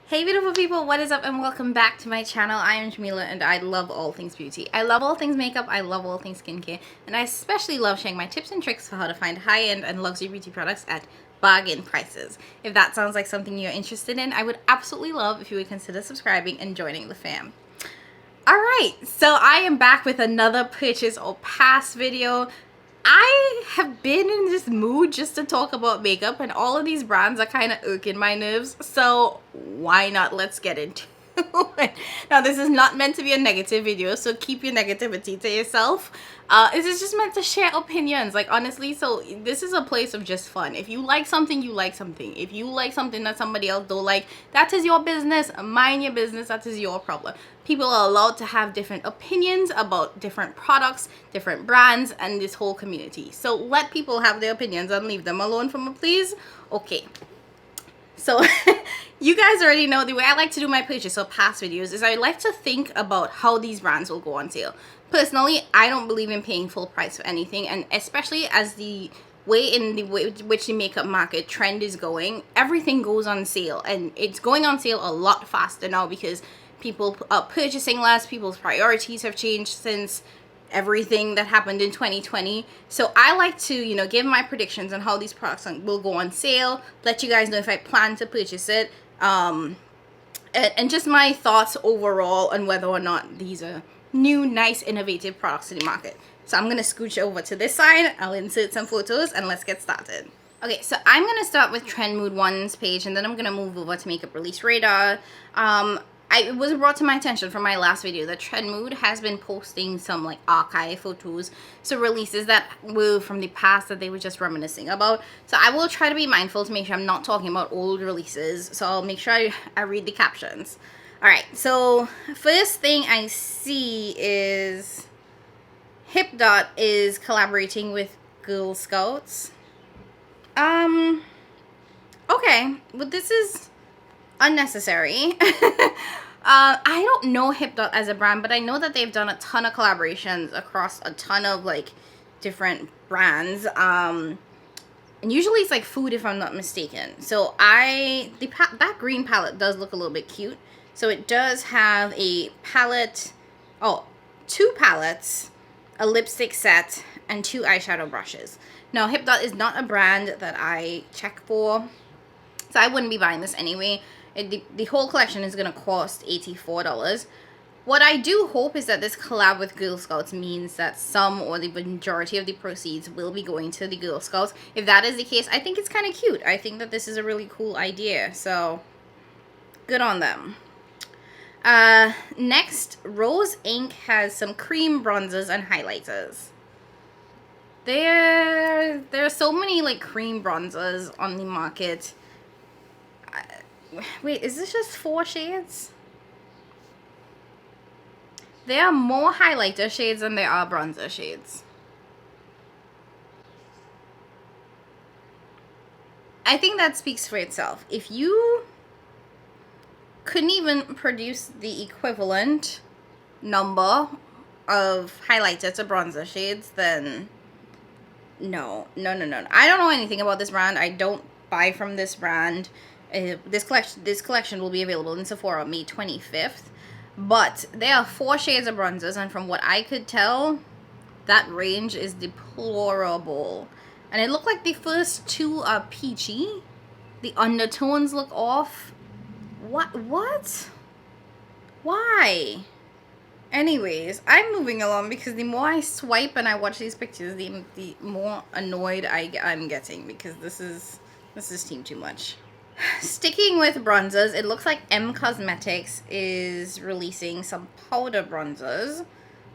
Hey beautiful people, what is up and welcome back to my channel. I am Jamila and I love all things beauty. I love all things makeup, I love all things skincare, and I especially love sharing my tips and tricks for how to find high-end and luxury beauty products at bargain prices. If that sounds like something you're interested in, I would absolutely love if you would consider subscribing and joining the fam. Alright, so I am back with another purchase or pass video. I have been in this mood just to talk about makeup, and all of these brands are kind of irking my nerves, so why not? Let's get into it. Now, this is not meant to be a negative video, so keep your negativity to yourself. This is just meant to share opinions, like, honestly. So this is a place of just fun. If you like something, you like something. If you like something that somebody else don't like, that is your business. Mind your business. That is your problem. People are allowed to have different opinions about different products, different brands, and this whole community. So let people have their opinions and leave them alone for me, please. Okay. So you guys already know the way I like to do my purchase or past videos is I like to think about how these brands will go on sale. Personally, I don't believe in paying full price for anything, and especially as the way which the makeup market trend is going, everything goes on sale, and it's going on sale a lot faster now because people are purchasing less. People's priorities have changed since everything that happened in 2020. So I like to, you know, give my predictions on how these products will go on sale, let you guys know if I plan to purchase it, and just my thoughts overall on whether or not these are new, nice, innovative products to the market. So I'm going to scooch over to this side, I'll insert some photos, and let's get started. Okay, so I'm going to start with Trend Mood 1's page, and then I'm going to move over to Makeup Release Radar. It was brought to my attention from my last video that Trend Mood has been posting some like archive photos, so releases that were from the past that they were just reminiscing about. So I will try to be mindful to make sure I'm not talking about old releases, so I'll make sure I read the captions. Alright, so first thing I see is HipDot is collaborating with Girl Scouts. Okay, but this is unnecessary. I don't know HipDot as a brand, but I know that they've done a ton of collaborations across a ton of like different brands. And usually it's like food, if I'm not mistaken. So that green palette does look a little bit cute. So it does have a palette, two palettes, a lipstick set, and 2 eyeshadow brushes. Now, HipDot is not a brand that I check for, so I wouldn't be buying this anyway. The whole collection is going to cost $84. What I do hope is that this collab with Girl Scouts means that some or the majority of the proceeds will be going to the Girl Scouts. If that is the case, I think it's kind of cute. I think that this is a really cool idea, so good on them. Next, Rose Inc. has some cream bronzers and highlighters. There are so many like cream bronzers on the market. Wait, is this just 4 shades? There are more highlighter shades than there are bronzer shades. I think that speaks for itself. If you couldn't even produce the equivalent number of highlighter to bronzer shades, then no. I don't know anything about this brand. I don't buy from this brand. This collection will be available in Sephora May 25th, but there are 4 shades of bronzers, and from what I could tell, that range is deplorable. And it looked like the first 2 are peachy. The undertones look off. What? Why? Anyways, I'm moving along because the more I swipe and I watch these pictures, the more annoyed I'm getting, because this is team too much. Sticking with bronzers, it looks like Cosmetics is releasing some powder bronzers,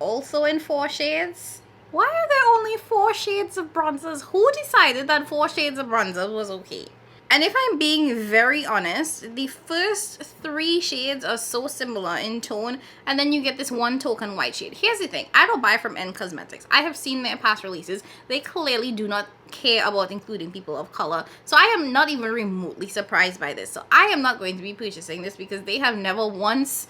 also in 4 shades. Why are there only 4 shades of bronzers? Who decided that 4 shades of bronzer was okay? And if I'm being very honest, the first 3 shades are so similar in tone, and then you get this one token white shade. Here's the thing, I don't buy from Cosmetics. I have seen their past releases. They clearly do not care about including people of color, so I am not even remotely surprised by this. So I am not going to be purchasing this because they have never once,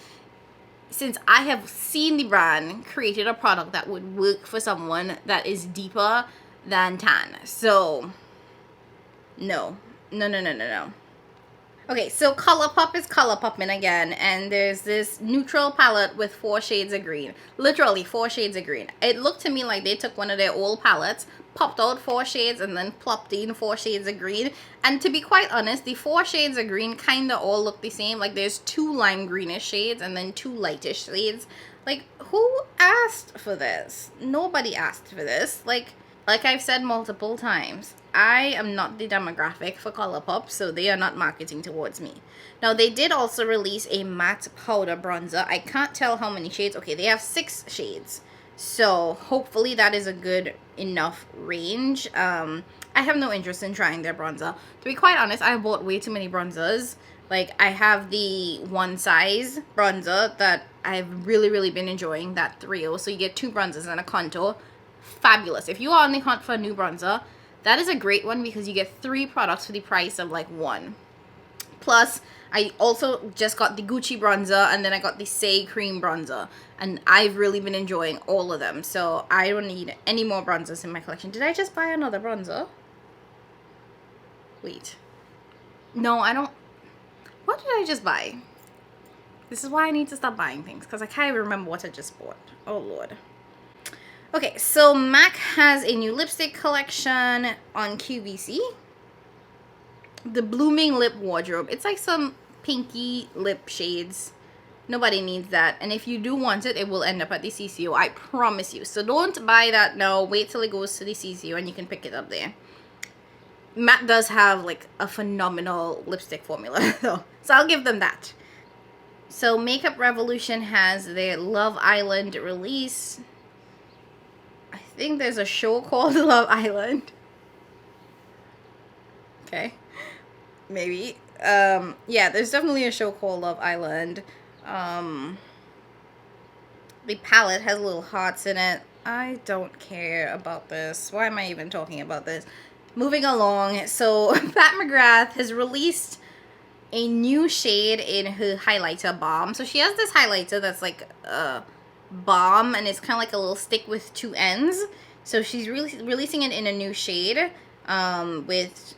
since I have seen the brand, created a product that would work for someone that is deeper than tan. So no. Okay, so Colourpop is Colourpopping again, and there's this neutral palette with 4 shades of green. Literally 4 shades of green. It looked to me like they took one of their old palettes, popped out 4 shades, and then plopped in 4 shades of green. And to be quite honest, the 4 shades of green kind of all look the same. Like there's 2 lime greenish shades and then 2 lightish shades. Like, who asked for this? Nobody asked for this. Like I've said multiple times, I am not the demographic for Colourpop, so they are not marketing towards me. Now, they did also release a matte powder bronzer. I can't tell how many shades. Okay, they have 6 shades. So, hopefully that is a good enough range. I have no interest in trying their bronzer. To be quite honest, I bought way too many bronzers. Like, I have the one size bronzer that I've really been enjoying, that 3.0. So, you get 2 bronzers and a contour. Fabulous. If you are on the hunt for a new bronzer, that is a great one because you get 3 products for the price of like 1. Plus, I also just got the Gucci bronzer, and then I got the Say Cream bronzer, and I've really been enjoying all of them, so I don't need any more bronzers in my collection. Did I just buy another bronzer? Wait. No, I don't. What did I just buy? This is why I need to stop buying things, because I can't even remember what I just bought. Oh, Lord. Okay, so MAC has a new lipstick collection on QVC. The Blooming Lip Wardrobe. It's like some pinky lip shades. Nobody needs that. And if you do want it, it will end up at the CCO. I promise you. So don't buy that now. Wait till it goes to the CCO and you can pick it up there. MAC does have like a phenomenal lipstick formula though. So I'll give them that. So Makeup Revolution has their Love Island release. I think there's a show called Love Island. Okay. Maybe. Yeah, there's definitely a show called Love Island. The palette has little hearts in it. I don't care about this. Why am I even talking about this? Moving along. So, Pat McGrath has released a new shade in her highlighter balm. So, she has this highlighter that's like a balm, and it's kind of like a little stick with 2 ends. So, she's releasing it in a new shade with...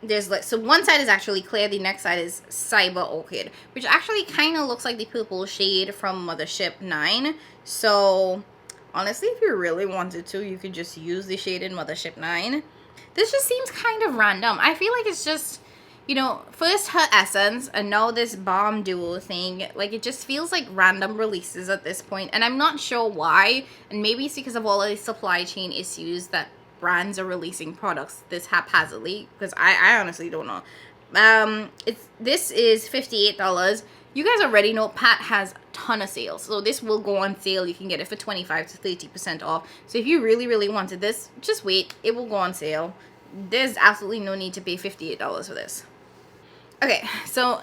There's like, so one side is actually clear, the next side is Cyber Orchid, which actually kind of looks like the purple shade from Mothership 9. So honestly, if you really wanted to, you could just use the shade in Mothership 9. This just seems kind of random. I feel like it's just, you know, first her Essence and now this Balm Duo thing. Like, it just feels like random releases at this point, and I'm not sure why. And maybe it's because of all of the supply chain issues that brands are releasing products this haphazardly, because I honestly don't know. This is $58. You guys already know Pat has a ton of sales, so this will go on sale. You can get it for 25 to 30% off. So if you really wanted this, just wait, it will go on sale. There's absolutely no need to pay $58 for this. Okay, so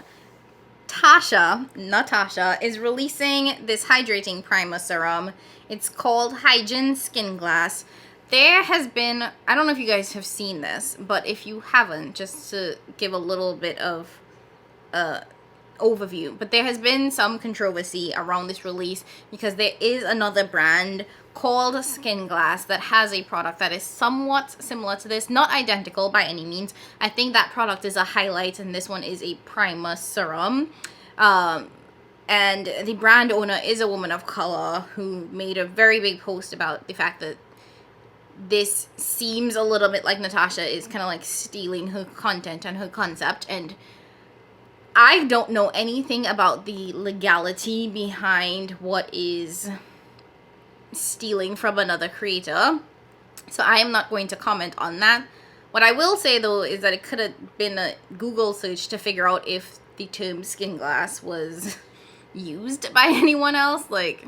Natasha is releasing this hydrating primer serum. It's called Hygiene Skin Glass. There has been, I don't know if you guys have seen this, but if you haven't, just to give a little bit of overview, but there has been some controversy around this release because there is another brand called Skin Glass that has a product that is somewhat similar to this, not identical by any means. I think that product is a highlight and this one is a primer serum. And the brand owner is a woman of color who made a very big post about the fact that this seems a little bit like Natasha is kind of like stealing her content and her concept, and I don't know anything about the legality behind what is stealing from another creator, so I am not going to comment on that. What I will say though is that it could have been a Google search to figure out if the term skin glass was used by anyone else. Like,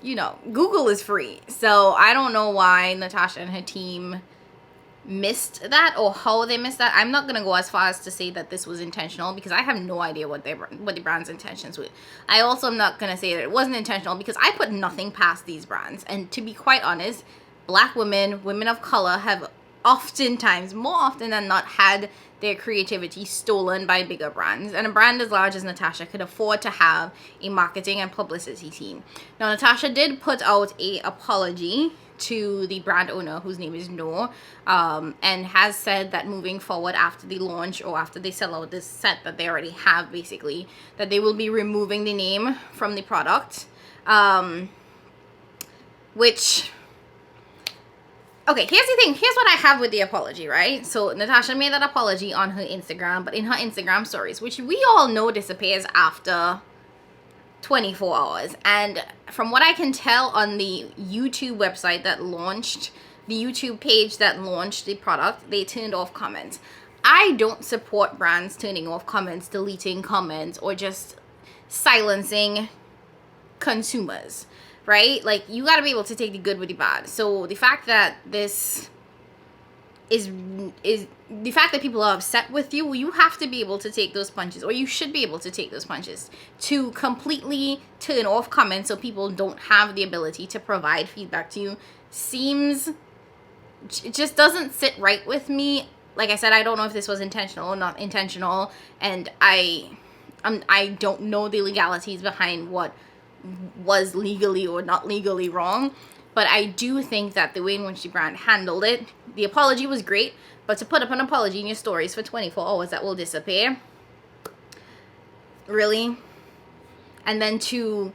you know, Google is free, so I don't know why Natasha and her team missed that or how they missed that. I'm not gonna go as far as to say that this was intentional because I have no idea what the brand's intentions were. I also am not gonna say that it wasn't intentional because I put nothing past these brands, and to be quite honest, black women of color have oftentimes, more often than not, had their creativity stolen by bigger brands. And a brand as large as Natasha could afford to have a marketing and publicity team. Now, Natasha did put out a apology to the brand owner, whose name is Noor, and has said that moving forward after the launch, or after they sell out this set that they already have, basically, that they will be removing the name from the product. Which... Okay, here's the thing. Here's what I have with the apology, right? So Natasha made that apology on her Instagram, but in her Instagram stories, which we all know disappears after 24 hours. And from what I can tell on the YouTube website that launched, the YouTube page that launched the product, they turned off comments. I don't support brands turning off comments, deleting comments, or just silencing consumers. Right? Like, you got to be able to take the good with the bad. So the fact that this is the fact that people are upset with you, you have to be able to take those punches, or you should be able to take those punches to completely turn off comments so people don't have the ability to provide feedback to you. It just doesn't sit right with me. Like I said, I don't know if this was intentional or not intentional, and I don't know the legalities behind what was legally or not legally wrong, but I do think that the way in which the brand handled it, the apology was great, but to put up an apology in your stories for 24 hours that will disappear, really? And then to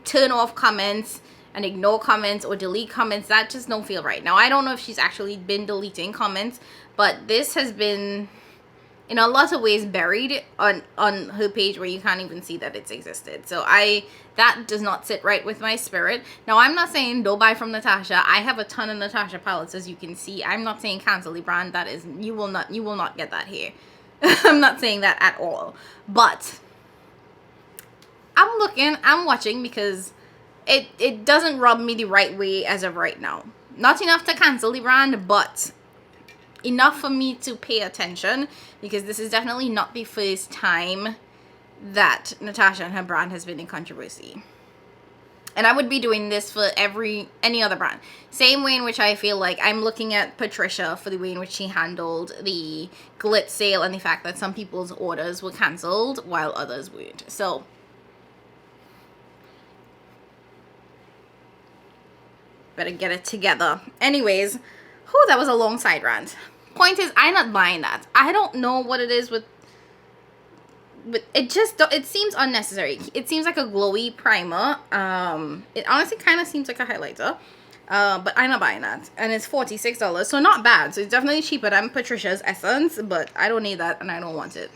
turn off comments and ignore comments or delete comments, that just don't feel right. Now, I don't know if she's actually been deleting comments, but this has been, in a lot of ways, buried on her page where you can't even see that it's existed. So that does not sit right with my spirit. Now, I'm not saying don't buy from Natasha. I have a ton of Natasha palettes, as you can see. I'm not saying cancel the brand. That is, you will not get that here. I'm not saying that at all. But I'm watching, because it doesn't rub me the right way as of right now. Not enough to cancel the brand, but enough for me to pay attention, because this is definitely not the first time that Natasha and her brand has been in controversy. And I would be doing this for any other brand. Same way in which I feel like I'm looking at Patricia for the way in which she handled the Glitz sale and the fact that some people's orders were cancelled while others weren't. So better get it together. Anyways, that was a long side rant. Point is, I'm not buying that. I don't know what it is with it seems unnecessary. It seems like a glowy primer. It honestly kind of seems like a highlighter, but I'm not buying that. And it's $46, so not bad. So it's definitely cheaper than Patricia's Essence, but I don't need that and I don't want it.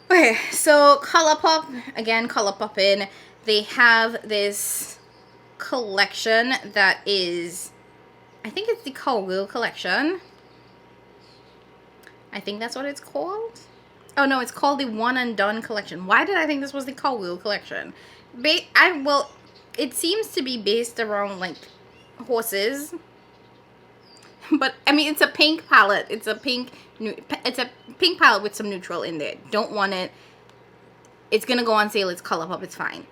Okay, so Colourpop, again, Colourpop they have this collection that is, I think it's the Cowgirl collection. I think that's what it's called. Oh no, it's called the One and Done collection. Why did I think this was the Cowgirl collection? Well, it seems to be based around like horses. But I mean, it's a pink palette. It's a pink palette with some neutral in there. Don't want it. It's gonna go on sale. It's Colourpop. It's fine.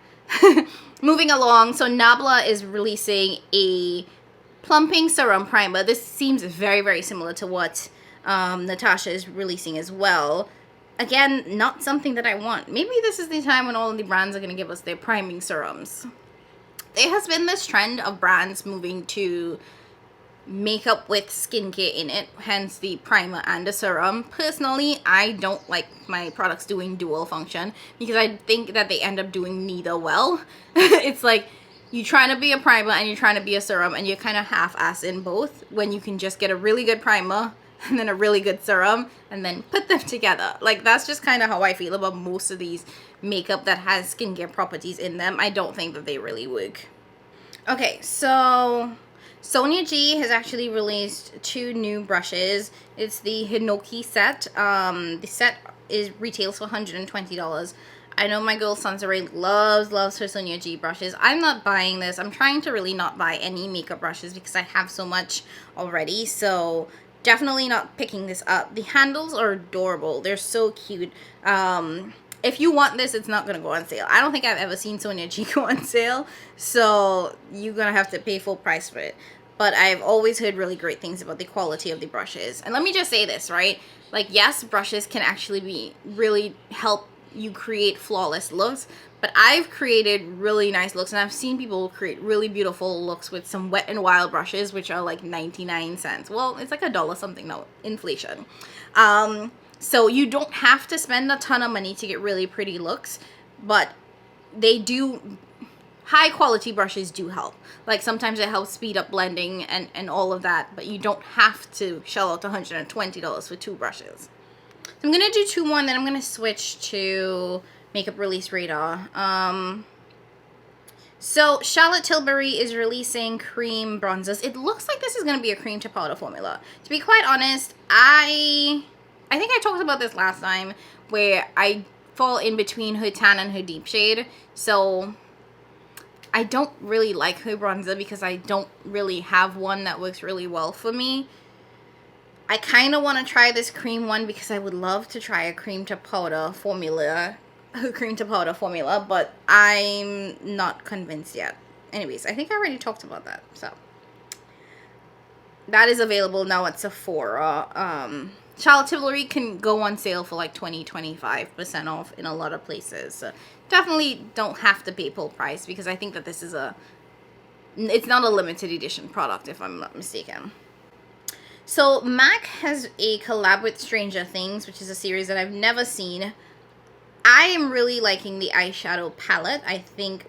Moving along, so Nabla is releasing a plumping serum primer. This seems very, very similar to what Natasha is releasing as well. Again, not something that I want. Maybe this is the time when all of the brands are going to give us their priming serums. There has been this trend of brands moving to makeup with skincare in it, hence the primer and the serum. Personally, I don't like my products doing dual function, because I think that they end up doing neither well. It's like you're trying to be a primer and you're trying to be a serum, and you're kind of half-ass in both, when you can just get a really good primer and then a really good serum and then put them together. Like, that's just kind of how I feel about most of these makeup that has skincare properties in them. I don't think that they really work. Okay, so Sonia G has actually released 2 new brushes. It's the Hinoki set. The set retails for $120. I know my girl Sansaray loves her Sonia G brushes. I'm not buying this. I'm trying to really not buy any makeup brushes because I have so much already. So definitely not picking this up. The handles are adorable. They're so cute. If you want this, it's not going to go on sale. I don't think I've ever seen Sonia G go on sale. So you're going to have to pay full price for it. but I've always heard really great things about the quality of the brushes. And let me just say this, right? Like, yes, brushes can actually really help you create flawless looks, but I've created really nice looks, and I've seen people create really beautiful looks with some Wet n Wild brushes, which are like 99 cents. Well, it's like $1 something now, inflation. So you don't have to spend a ton of money to get really pretty looks, but they do. High quality brushes do help. Like, sometimes it helps speed up blending and all of that, but you don't have to shell out $120 for 2 brushes. So I'm going to do 2 more, and then I'm going to switch to Makeup Release Radar. So Charlotte Tilbury is releasing cream bronzers. It looks like this is going to be a cream to powder formula. To be quite honest, I think I talked about this last time, where I fall in between her tan and her deep shade. So I don't really like her bronzer because I don't really have one that works really well for me. I kind of want to try this cream one because I would love to try a cream to powder formula, but I'm not convinced yet. Anyways, I think I already talked about that. So that is available now at Sephora. Charlotte Tilbury can go on sale for like 20-25% off in a lot of places. So definitely don't have to pay full price, because I think that this is it's not a limited edition product, if I'm not mistaken. So MAC has a collab with Stranger Things, which is a series that I've never seen. I am really liking the eyeshadow palette. I think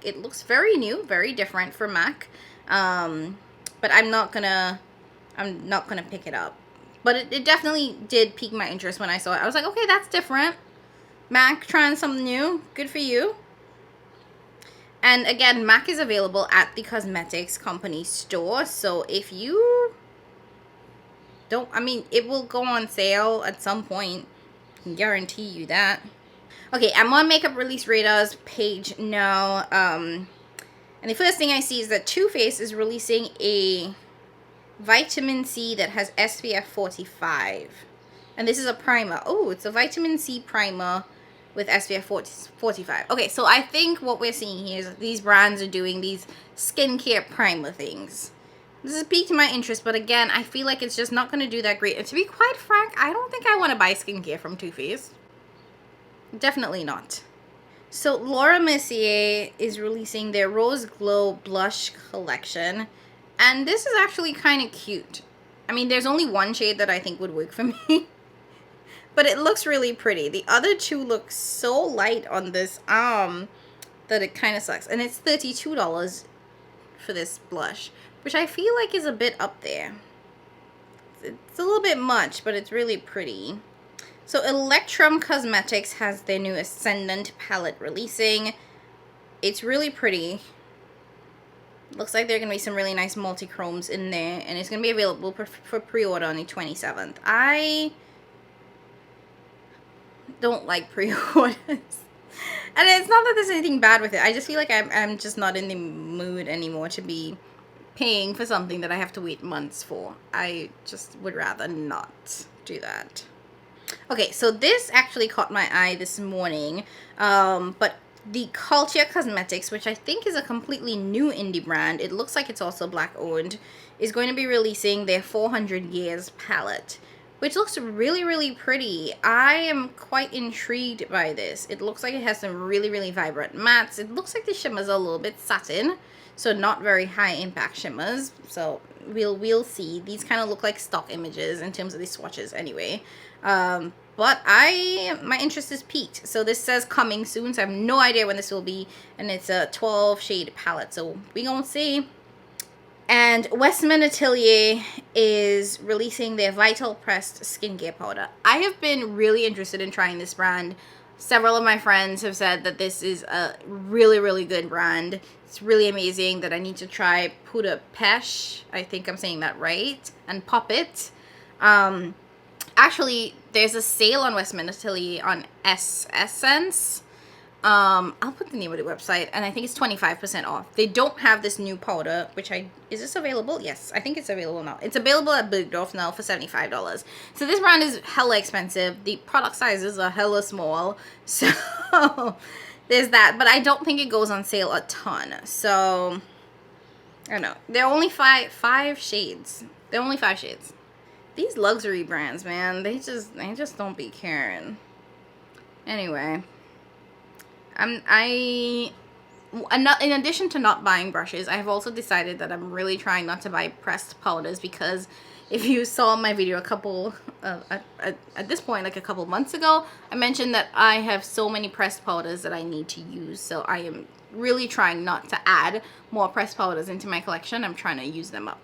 it looks very new, very different for MAC. But I'm not gonna pick it up. But it definitely did pique my interest when I saw it. I was like, okay, that's different. MAC trying something new. Good for you. And again, MAC is available at the cosmetics company store. So if you don't, it will go on sale at some point. I can guarantee you that. Okay, I'm on Makeup Release Radar's page now. And the first thing I see is that Too Faced is releasing a vitamin C that has SPF 45. And this is a primer. Oh, it's a vitamin C primer with SPF 45. Okay, so I think what we're seeing here is these brands are doing these skincare primer things. This has piqued my interest, but again, I feel like it's just not going to do that great. And to be quite frank, I don't think I want to buy skincare from Too Faced. Definitely not. So Laura Mercier is releasing their Rose Glow Blush collection. And this is actually kind of cute. There's only one shade that I think would work for me. But it looks really pretty. The other two look so light on this arm that it kind of sucks. And it's $32 for this blush, which I feel like is a bit up there. It's a little bit much, but it's really pretty. So Electrum Cosmetics has their new Ascendant palette releasing. It's really pretty. Looks like there are going to be some really nice multi-chromes in there. And it's going to be available for pre-order on the 27th. I don't like pre-orders. And it's not that there's anything bad with it. I just feel like I'm just not in the mood anymore to be paying for something that I have to wait months for. I just would rather not do that. Okay, so this actually caught my eye this morning. But the Culture Cosmetics, which I think is a completely new indie brand, it looks like it's also Black owned, is going to be releasing their 400 Years palette, which looks really, really pretty. I am quite intrigued by this. It looks like it has some really, really vibrant mattes. It looks like the shimmers are a little bit satin, so not very high impact shimmers. So we'll see. These kind of look like stock images in terms of these swatches anyway. But my interest is piqued. So this says coming soon, so I have no idea when this will be. And it's a 12 shade palette, so we gonna see. And Westman Atelier is releasing their Vital Pressed skincare powder. I have been really interested in trying this brand. Several of my friends have said that this is a really, really good brand. It's really amazing that I need to try Puda Pesh. I think I'm saying that right. And Pop It. Actually, there's a sale on Westman Atelier on Essence. I'll put the name of the website, and I think it's 25% off. They don't have this new powder, which is this available? Yes, I think it's available now. It's available at Bergdorf now for $75. So this brand is hella expensive. The product sizes are hella small. So there's that, but I don't think it goes on sale a ton. So I know. They're only five shades. They're only 5 shades. These luxury brands, man, they just don't be caring. Anyway, in addition to not buying brushes, I have also decided that I'm really trying not to buy pressed powders, because if you saw my video at this point, like a couple months ago, I mentioned that I have so many pressed powders that I need to use. So I am really trying not to add more pressed powders into my collection. I'm trying to use them up.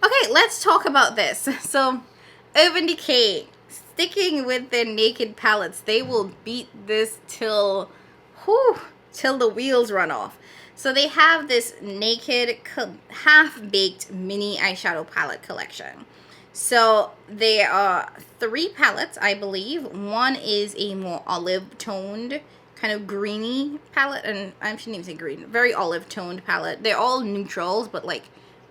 Okay, let's talk about this. So Urban Decay, sticking with their naked palettes, they will beat this till the wheels run off. So they have this naked half-baked mini eyeshadow palette collection. So there are 3 palettes, I believe. One is a more olive toned kind of greeny palette, and I shouldn't even say green, very olive toned palette. They're all neutrals, but like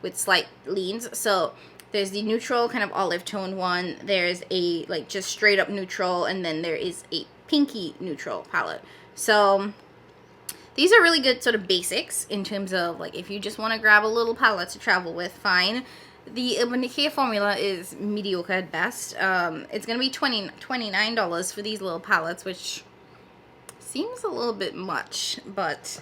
with slight leans. So there's the neutral kind of olive toned one, there's a like just straight up neutral, and then there is a pinky neutral palette. So these are really good sort of basics in terms of like if you just want to grab a little palette to travel with, fine. The Urban Decay formula is mediocre at best. It's going to be $29 for these little palettes, which seems a little bit much, but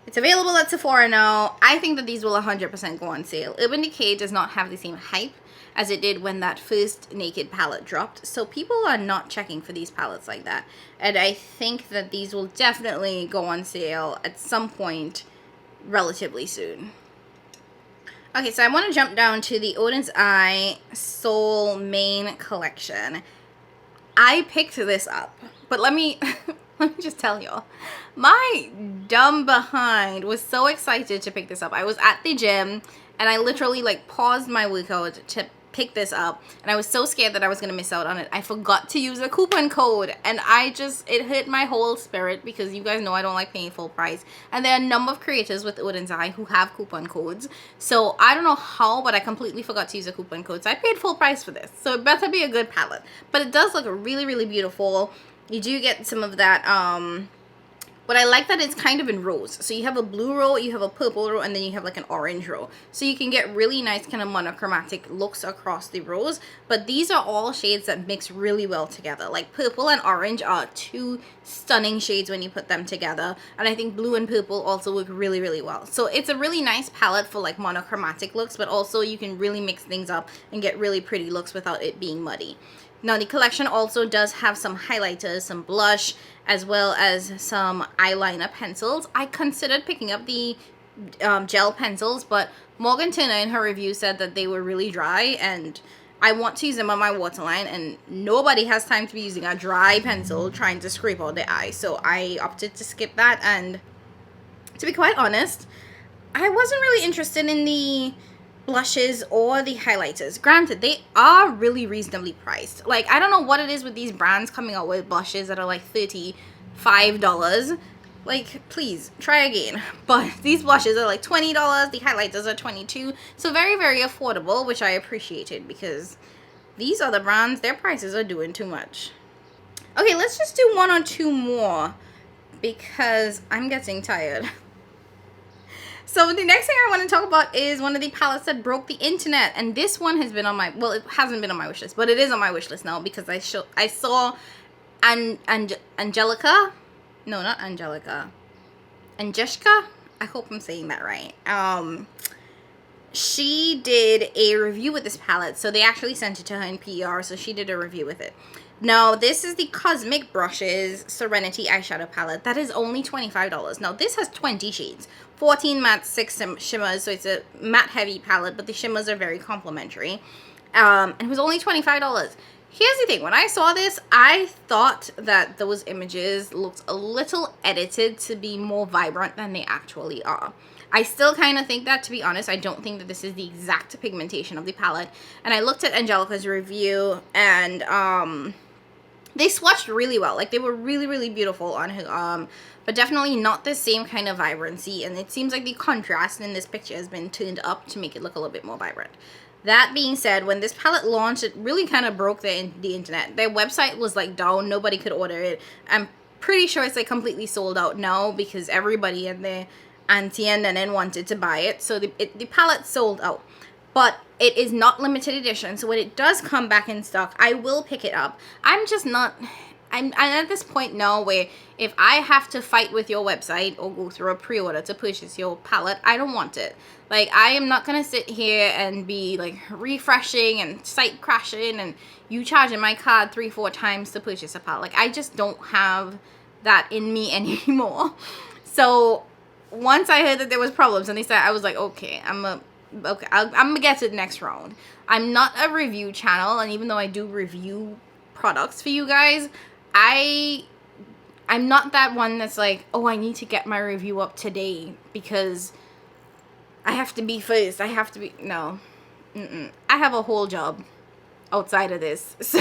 it's available at Sephora now. I think that these will 100% go on sale. Urban Decay does not have the same hype as it did when that first naked palette dropped, so people are not checking for these palettes like that. And I think that these will definitely go on sale at some point relatively soon. Okay, so I want to jump down to the Odens Eye Soul Main Collection. I picked this up, but let me let me just tell y'all, my dumb behind was so excited to pick this up. I was at the gym and I literally like paused my workout to pick this up, and I was so scared that I was gonna miss out on it. I forgot to use a coupon code, and it hit my whole spirit, because you guys know I don't like paying full price, and there are a number of creators with Odens Eye who have coupon codes. So I don't know how, but I completely forgot to use a coupon code, so I paid full price for this. So it better be a good palette, but it does look really, really beautiful. You do get some of that but I like that it's kind of in rows. So you have a blue row, you have a purple row, and then you have like an orange row. So you can get really nice kind of monochromatic looks across the rows. But these are all shades that mix really well together. Like purple and orange are 2 stunning shades when you put them together. And I think blue and purple also work really, really well. So it's a really nice palette for like monochromatic looks, but also you can really mix things up and get really pretty looks without it being muddy. Now the collection also does have some highlighters, some blush, as well as some eyeliner pencils. I considered picking up the gel pencils, but Morgan Turner in her review said that they were really dry, and I want to use them on my waterline, and nobody has time to be using a dry pencil trying to scrape out the eye. So I opted to skip that, and to be quite honest, I wasn't really interested in the blushes or the highlighters. Granted, they are really reasonably priced. Like, I don't know what it is with these brands coming out with blushes that are like $35. Like, please try again. But these blushes are like $20, the highlighters are $22, so very, very affordable, which I appreciated, because these other brands, their prices are doing too much. Okay, let's just do 1 or 2 more, because I'm getting tired. So the next thing I want to talk about is one of the palettes that broke the internet, and this one has been on my, well, it hasn't been on my wish list, but it is on my wish list now, because I saw Angelica, no, not Angelica, Angeshka, I hope I'm saying that right. She did a review with this palette, so they actually sent it to her in PR, so she did a review with it. Now, this is the Cosmic Brushes Serenity Eyeshadow Palette. That is only $25. Now, this has 20 shades. 14 matte, 6 shimmers, so it's a matte heavy palette, but the shimmers are very complimentary. And it was only $25. Here's the thing. When I saw this, I thought that those images looked a little edited to be more vibrant than they actually are. I still kind of think that, to be honest. I don't think that this is the exact pigmentation of the palette. And I looked at Angelica's review, and they swatched really well. Like, they were really beautiful on her, but definitely not the same kind of vibrancy. And it seems like the contrast in this picture has been tuned up to make it look a little bit more vibrant. That being said, when this palette launched, it really kind of broke the internet. Their website was like down. Nobody could order it. I'm pretty sure it's like completely sold out now, because everybody and their auntie and then wanted to buy it, so the palette sold out. But it is not limited edition, so when it does come back in stock, I will pick it up. I'm just not... I'm at this point now where if I have to fight with your website or go through a pre-order to purchase your palette, I don't want it. Like, I am not going to sit here and be, like, refreshing and site crashing and you charging my card 3-4 times to purchase a palette. Like, I just don't have that in me anymore. So, once I heard that there was problems and they said, I was like, okay, I'm gonna get to the next round. I'm not a review channel, and even though I do review products for you guys, I'm not that one that's like, oh, I need to get my review up today because I have to be first. I have to be... No. I have a whole job outside of this. So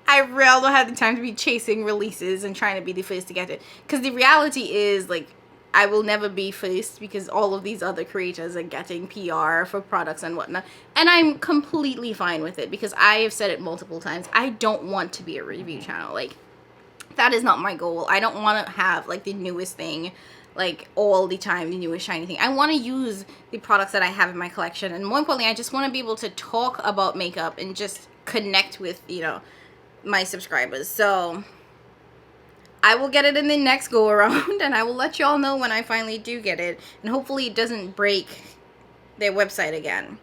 I really don't have the time to be chasing releases and trying to be the first to get it. Because the reality is, like, I will never be first because all of these other creators are getting PR for products and whatnot. And I'm completely fine with it because I have said it multiple times. I don't want to be a review channel. Like, that is not my goal. I don't want to have, like, the newest thing, like, all the time, the newest shiny thing. I want to use the products that I have in my collection. And more importantly, I just want to be able to talk about makeup and just connect with, you know, my subscribers. So I will get it in the next go around, and I will let y'all know when I finally do get it, and hopefully it doesn't break their website again.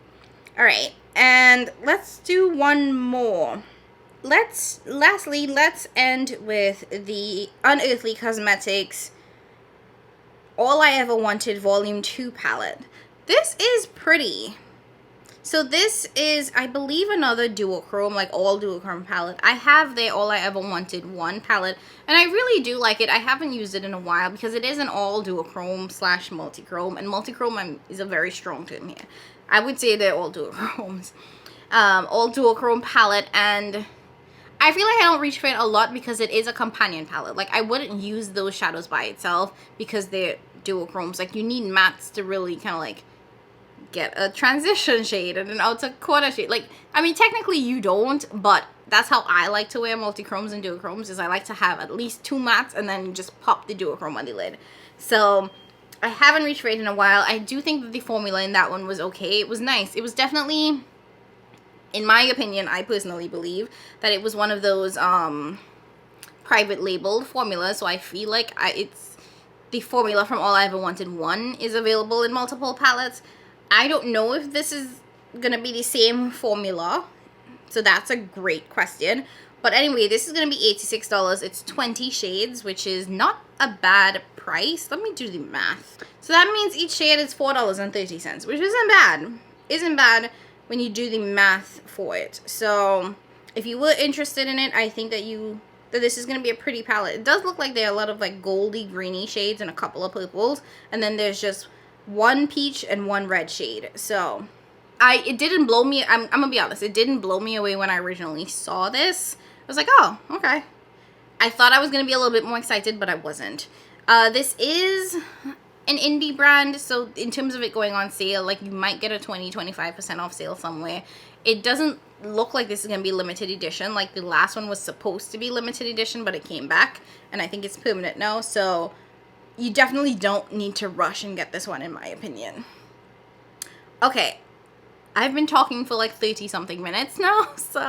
All right, and let's do one more. Lastly, let's end with the Unearthly Cosmetics All I Ever Wanted Volume 2 palette. This is pretty. So this is, I believe, another duochrome, like all duochrome palette. I have their All I Ever Wanted 1 palette, and I really do like it. I haven't used it in a while because it is an all duochrome / multichrome, and multichrome is a very strong term here. I would say they're all duochromes. All duochrome palette, and I feel like I don't reach for it a lot because it is a companion palette. Like, I wouldn't use those shadows by itself because they're duochromes. Like, you need mattes to really kind of like get a transition shade and an outer corner shade. Like, I mean, technically you don't, but that's how I like to wear multichromes and duochromes, is I like to have at least 2 mattes and then just pop the duochrome on the lid. So I haven't reached for it in a while. I do think that the formula in that one was okay. It was nice. It was definitely, in my opinion, I personally believe that it was one of those private labeled formulas, so I feel like it's the formula from All I Ever Wanted 1 is available in multiple palettes. I don't know if this is going to be the same formula, so that's a great question. But anyway, this is going to be $86. It's 20 shades, which is not a bad price. Let me do the math. So that means each shade is $4.30, which isn't bad. Isn't bad when you do the math for it. So if you were interested in it, I think that this is going to be a pretty palette. It does look like there are a lot of like goldy greeny shades and a couple of purples, and then there's just 1 peach and 1 red shade. So it didn't blow me, I'm gonna be honest, it didn't blow me away when I originally saw this. I was like, oh, okay. I thought I was gonna be a little bit more excited, but I wasn't. This is an indie brand, so in terms of it going on sale, like, you might get a 20-25% off sale somewhere. It doesn't look like this is gonna be limited edition. Like, the last one was supposed to be limited edition, but it came back, and I think it's permanent now. So you definitely don't need to rush and get this one, in my opinion. Okay, I've been talking for like 30-something minutes now, so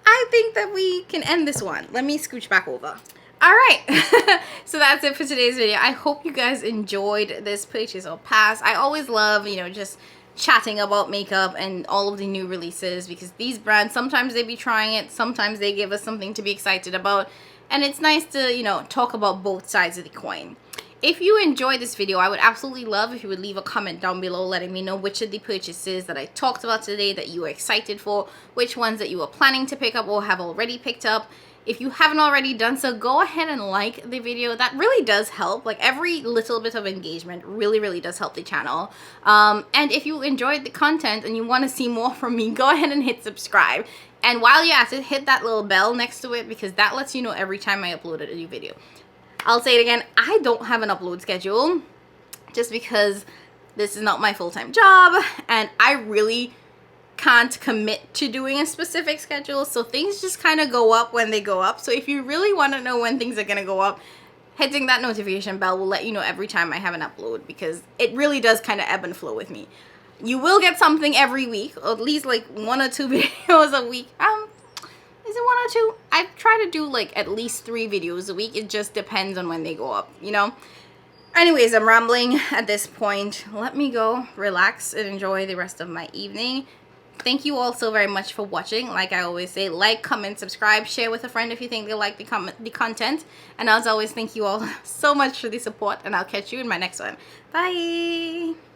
I think that we can end this one. Let me scooch back over. Alright, so that's it for today's video. I hope you guys enjoyed this purchase or pass. I always love, you know, just chatting about makeup and all of the new releases, because these brands, sometimes they be trying it, sometimes they give us something to be excited about. And it's nice to, you know, talk about both sides of the coin. If you enjoyed this video, I would absolutely love if you would leave a comment down below letting me know which of the purchases that I talked about today that you were excited for, which ones that you were planning to pick up or have already picked up. If you haven't already done so, go ahead and like the video. That really does help. Like, every little bit of engagement really, really does help the channel. And if you enjoyed the content and you want to see more from me, go ahead and hit subscribe. And while you're at it, hit that little bell next to it, because that lets you know every time I upload a new video. I'll say it again, I don't have an upload schedule just because this is not my full-time job, and I really can't commit to doing a specific schedule, so things just kind of go up when they go up. So if you really want to know when things are going to go up, hitting that notification bell will let you know every time I have an upload, because it really does kind of ebb and flow with me. You will get something every week, or at least like 1 or 2 videos a week. Is it 1 or 2? I try to do like at least 3 videos a week. It just depends on when they go up, you know? Anyways, I'm rambling at this point. Let me go relax and enjoy the rest of my evening. Thank you all so very much for watching. Like I always say, like, comment, subscribe, share with a friend if you think they like the content. And as always, thank you all so much for the support, and I'll catch you in my next one. Bye!